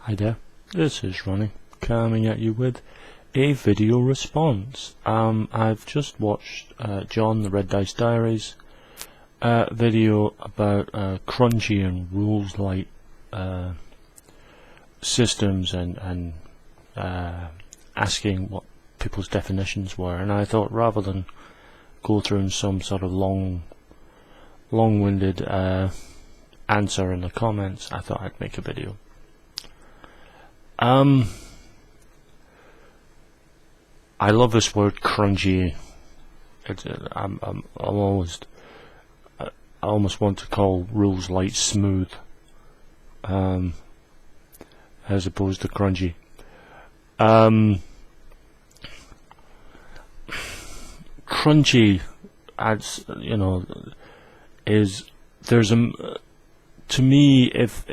Hi there, this is Ronnie, coming at you with a video response. I've just watched John, the Red Dice Diaries, video about crunchy and Rules-Lite systems and asking what people's definitions were, and I thought rather than go through some sort of long-winded answer in the comments, I thought I'd make a video. I love this word crunchy. I almost want to call Rules-Lite smooth, as opposed to crunchy. Crunchy adds, is there's to me, if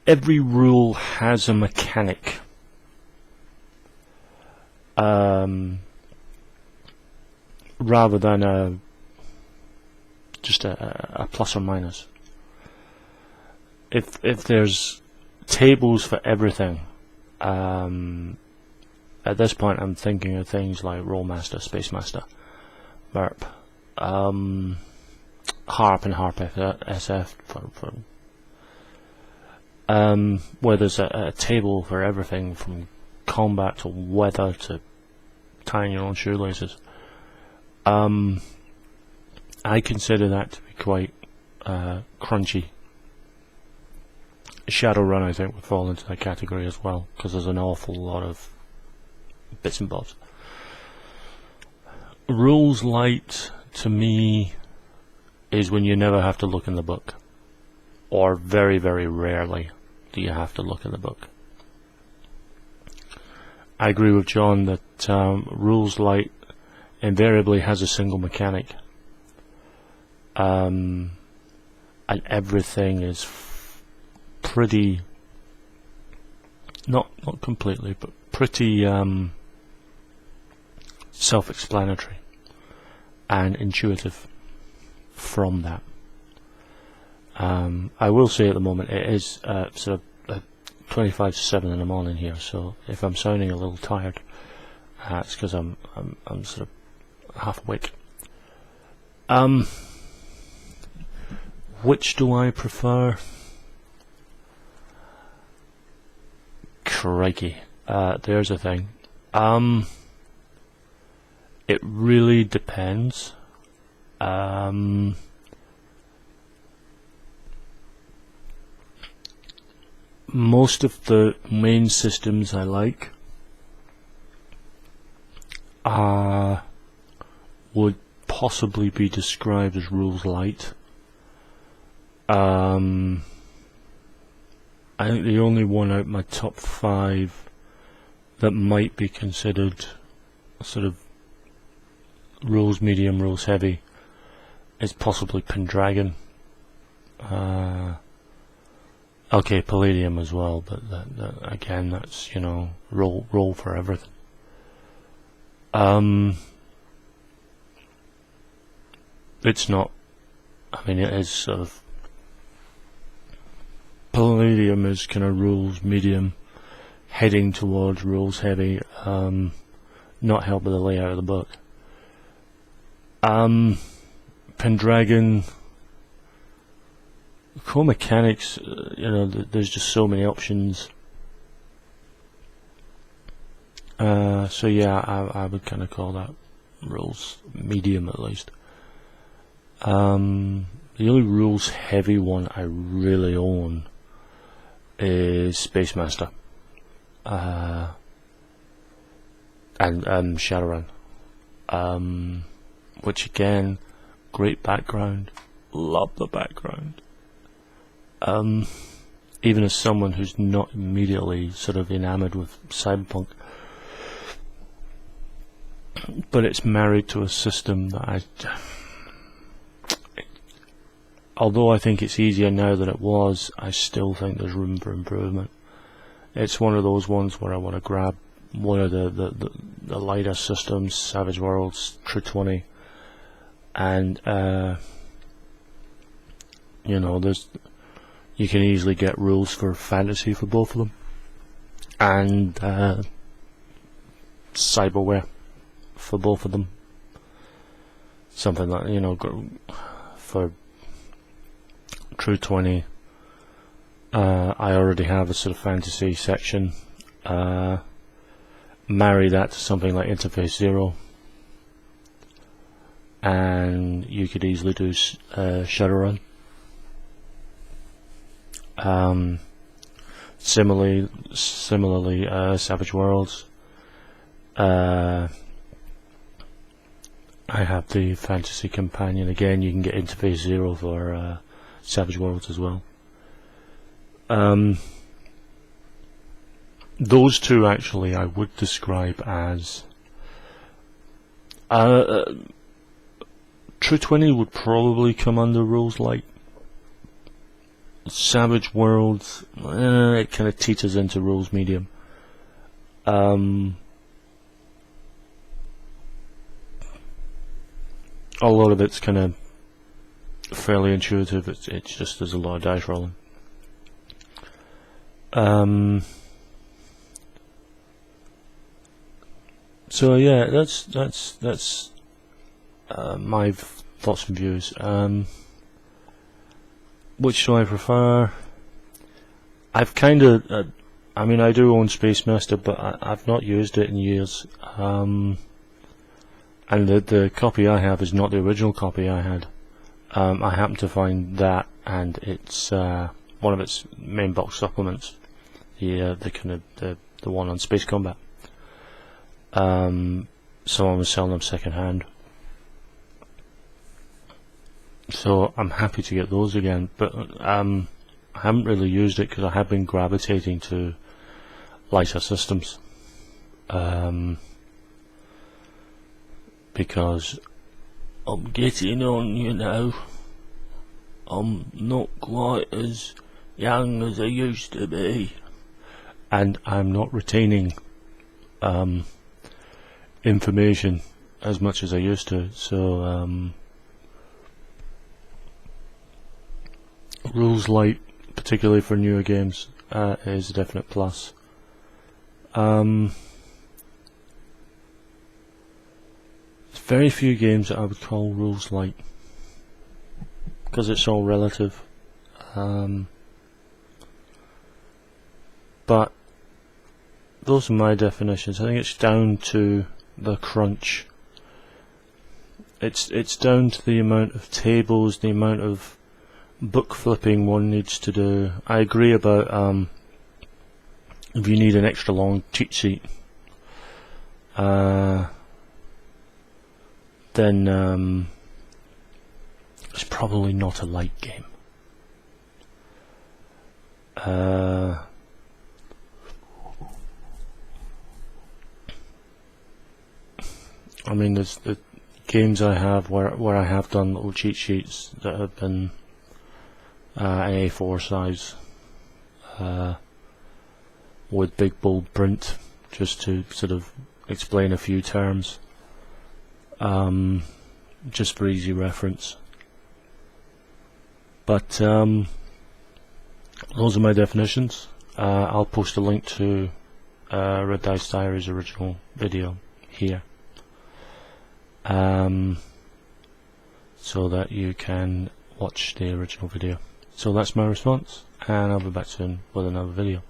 every rule has a mechanic, rather than just a plus or minus. If there's tables for everything, at this point I'm thinking of things like Rollmaster, Spacemaster, Merp, Harp and Harp SF where there's a table for everything from combat to weather to tying your own shoelaces. I consider that to be quite crunchy. Shadowrun, I think, would fall into that category as well, because there's an awful lot of bits and bobs. Rules-Lite, to me, is when you never have to look in the book, or very, very rarely do you have to look in the book. I agree with John that Rules-Lite invariably has a single mechanic, and everything is pretty, not completely, but pretty self-explanatory and intuitive from that. I will say at the moment it is sort of 25 to 7 in the morning here, so if I'm sounding a little tired, it's because I'm sort of half awake. Which do I prefer? Crikey, there's a thing. It really depends. Most of the main systems I like would possibly be described as Rules-Lite. I think the only one out of my top 5 that might be considered sort of rules medium, rules heavy is possibly Pendragon. Okay, Palladium as well, but again, that's, roll for everything. It's not, it is sort of, Palladium is kind of rules medium, heading towards rules heavy, not helped by the layout of the book. Pendragon, core mechanics, there's just so many options. So yeah, I would kind of call that rules medium at least. The only rules heavy one I really own is Spacemaster, and Shadowrun, which again, great background, love the background. Even as someone who's not immediately sort of enamored with cyberpunk, but it's married to a system that although I think it's easier now than it was, I still think there's room for improvement. It's one of those ones where I want to grab one of the lighter systems, Savage Worlds, True 20, and there's you can easily get rules for fantasy for both of them, and cyberware for both of them. Something that, you know, for True 20, I already have a sort of fantasy section. Marry that to something like Interface 0, and you could easily do Shadowrun. Similarly, Savage Worlds. I have the Fantasy Companion. Again, you can get Interface 0 for Savage Worlds as well. Those two actually I would describe as True 20 would probably come under Rules-Lite. Savage Worlds, it kind of teeters into Rules Medium. A lot of it's kind of fairly intuitive. It's just there's a lot of dice rolling. So yeah, that's my thoughts and views. Which do I prefer? I've kind of, I mean, I do own Space Master, but I've not used it in years. And the copy I have is not the original copy I had. I happened to find that, and it's one of its main box supplements, the kind of the one on Space Combat. Someone was selling them second hand, so I'm happy to get those again. But I haven't really used it because I have been gravitating to lighter systems. Because I'm getting on, you know. I'm not quite as young as I used to be, and I'm not retaining information as much as I used to. So Rules-Lite, particularly for newer games, is a definite plus. Very few games that I would call Rules-Lite, because it's all relative. But those are my definitions. I think it's down to the crunch. It's down to the amount of tables, the amount of book flipping one needs to do. I agree about if you need an extra long cheat sheet, then it's probably not a light game. I mean, there's the games I have where I have done little cheat sheets that have been an A4 size, with big bold print, just to sort of explain a few terms. Just for easy reference. But those are my definitions. I'll post a link to Red Dice Diary's original video here, so that you can watch the original video. So that's my response, and I'll be back soon with another video.